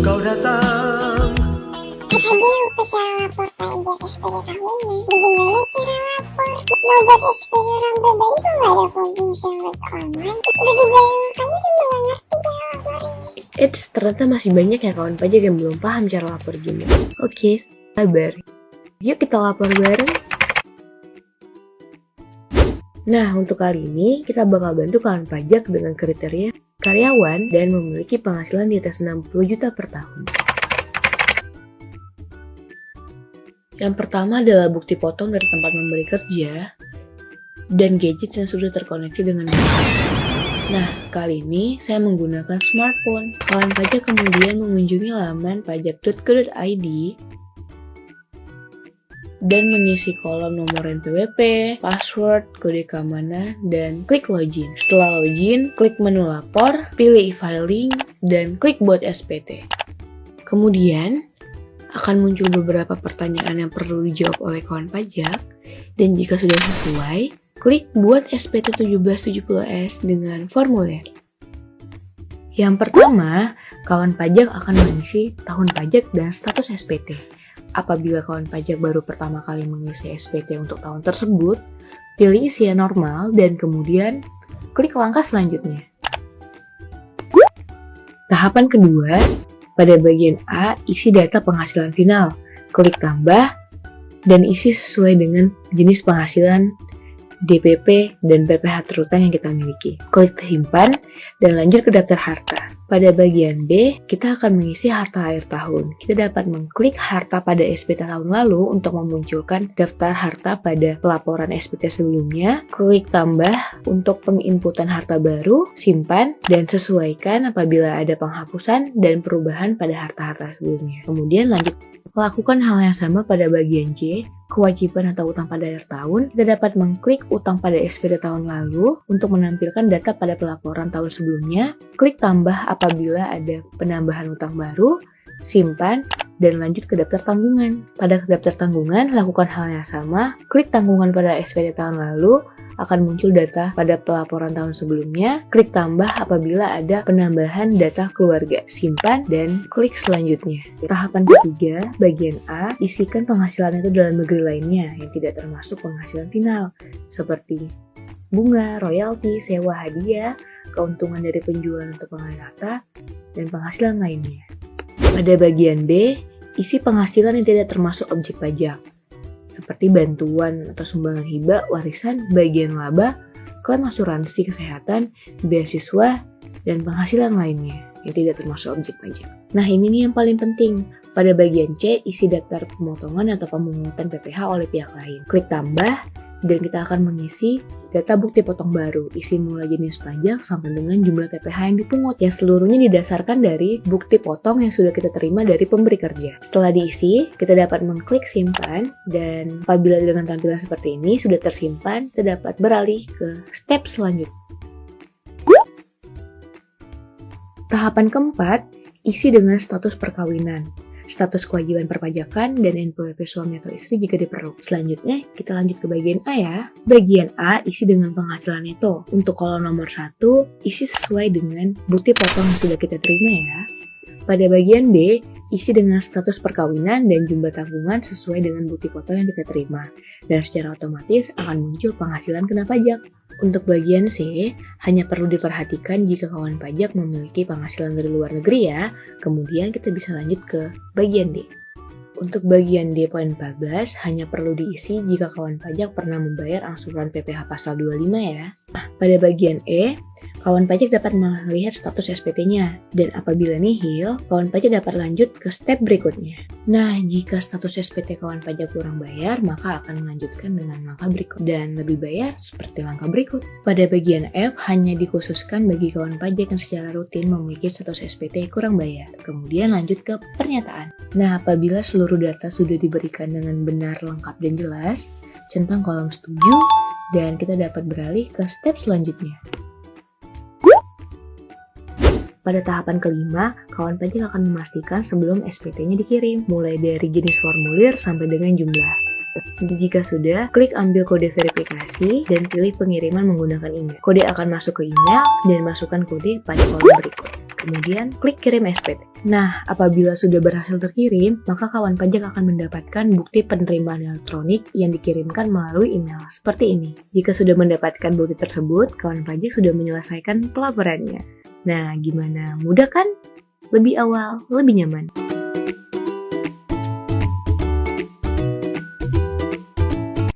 kau datang. Tadi lupa lapor pajak SPT tahunan. Bagaimana cara lapor? Mau buat SPT orang pribadi kok nggak ada login syarat online? Udah dibilang kamu juga nggak ngerti cara lapornya. Ternyata masih banyak ya kawan pajak yang belum paham cara lapor gini. Oke, sabar. Yuk kita lapor bareng. Nah, untuk kali ini kita bakal bantu kawan pajak dengan kriteria karyawan dan memiliki penghasilan di atas 60 juta per tahun. Yang pertama adalah bukti potong dari tempat memberi kerja dan gadget yang sudah terkoneksi dengan baik. Nah, kali ini saya menggunakan smartphone. Kawan pajak kemudian mengunjungi laman pajak.go.id dan mengisi kolom nomor NPWP, password, kode keamanan, dan klik login. Setelah login, klik menu lapor, pilih e-filing, dan klik buat SPT. Kemudian, akan muncul beberapa pertanyaan yang perlu dijawab oleh kawan pajak, dan jika sudah sesuai, klik buat SPT 1770S dengan formulir. Yang pertama, kawan pajak akan mengisi tahun pajak dan status SPT. Apabila kawan pajak baru pertama kali mengisi SPT untuk tahun tersebut, pilih isian normal dan kemudian klik langkah selanjutnya. Tahapan kedua, pada bagian A, isi data penghasilan final. Klik tambah dan isi sesuai dengan jenis penghasilan, DPP, dan PPh terutang yang kita miliki. Klik simpan dan lanjut ke daftar harta. Pada bagian B, kita akan mengisi harta akhir tahun. Kita dapat mengklik harta pada SPT tahun lalu untuk memunculkan daftar harta pada pelaporan SPT sebelumnya. Klik tambah untuk penginputan harta baru, simpan, dan sesuaikan apabila ada penghapusan dan perubahan pada harta-harta sebelumnya. Kemudian lanjut. Lakukan hal yang sama pada bagian C, kewajiban atau utang pada akhir tahun. Kita dapat mengklik utang pada SPT tahun lalu untuk menampilkan data pada pelaporan tahun sebelumnya. Klik tambah apabila ada penambahan utang baru, simpan, dan lanjut ke daftar tanggungan. Pada daftar tanggungan, lakukan hal yang sama. Klik tanggungan pada SPT tahun lalu, akan muncul data pada pelaporan tahun sebelumnya. Klik tambah apabila ada penambahan data keluarga, simpan, dan klik selanjutnya. Tahapan ketiga, bagian A, isikan penghasilan itu dalam negeri lainnya yang tidak termasuk penghasilan final, seperti bunga, royalti, sewa hadiah, keuntungan dari penjualan untuk pengalihan harta, dan penghasilan lainnya. Pada bagian B, isi penghasilan yang tidak termasuk objek pajak, seperti bantuan atau sumbangan hibah, warisan, bagian laba, klaim asuransi kesehatan, beasiswa, dan penghasilan lainnya yang tidak termasuk objek pajak. Nah, ini nih yang paling penting. Pada bagian C, isi daftar pemotongan atau pemungutan PPh oleh pihak lain. Klik tambah, dan kita akan mengisi data bukti potong baru, isi mulai jenis pajak sampai dengan jumlah PPh yang dipungut, yang seluruhnya didasarkan dari bukti potong yang sudah kita terima dari pemberi kerja. Setelah diisi, kita dapat mengklik simpan, dan apabila dengan tampilan seperti ini sudah tersimpan, kita dapat beralih ke step selanjutnya. Tahapan keempat, isi dengan status perkawinan, status kewajiban perpajakan, dan NPWP suami atau istri jika diperlukan. Selanjutnya, kita lanjut ke bagian A ya. Bagian A, isi dengan penghasilan neto. Untuk kolom nomor 1, isi sesuai dengan bukti potong yang sudah kita terima ya. Pada bagian B, isi dengan status perkawinan dan jumlah tanggungan sesuai dengan bukti potong yang kita terima. Dan secara otomatis akan muncul penghasilan kena pajak. Untuk bagian C, hanya perlu diperhatikan jika kawan pajak memiliki penghasilan dari luar negeri ya. Kemudian kita bisa lanjut ke bagian D. Untuk bagian D poin 14, hanya perlu diisi jika kawan pajak pernah membayar angsuran PPh pasal 25 ya. Nah, pada bagian E, kawan pajak dapat melihat status SPT-nya. Dan apabila nihil, kawan pajak dapat lanjut ke step berikutnya. Nah, jika status SPT kawan pajak kurang bayar, maka akan melanjutkan dengan langkah berikut. Dan lebih bayar seperti langkah berikut. Pada bagian F, hanya dikhususkan bagi kawan pajak yang secara rutin memiliki status SPT kurang bayar. Kemudian lanjut ke pernyataan. Nah, apabila seluruh data sudah diberikan dengan benar, lengkap, dan jelas, centang kolom setuju, dan kita dapat beralih ke step selanjutnya. Pada tahapan kelima, kawan pajak akan memastikan sebelum SPT-nya dikirim, mulai dari jenis formulir sampai dengan jumlah. Jika sudah, klik ambil kode verifikasi dan pilih pengiriman menggunakan email. Kode akan masuk ke email dan masukkan kode pada kolom berikut. Kemudian, klik kirim SPT. Nah, apabila sudah berhasil terkirim, maka kawan pajak akan mendapatkan bukti penerimaan elektronik yang dikirimkan melalui email seperti ini. Jika sudah mendapatkan bukti tersebut, kawan pajak sudah menyelesaikan pelaporannya. Nah, gimana? Mudah kan? Lebih awal, lebih nyaman.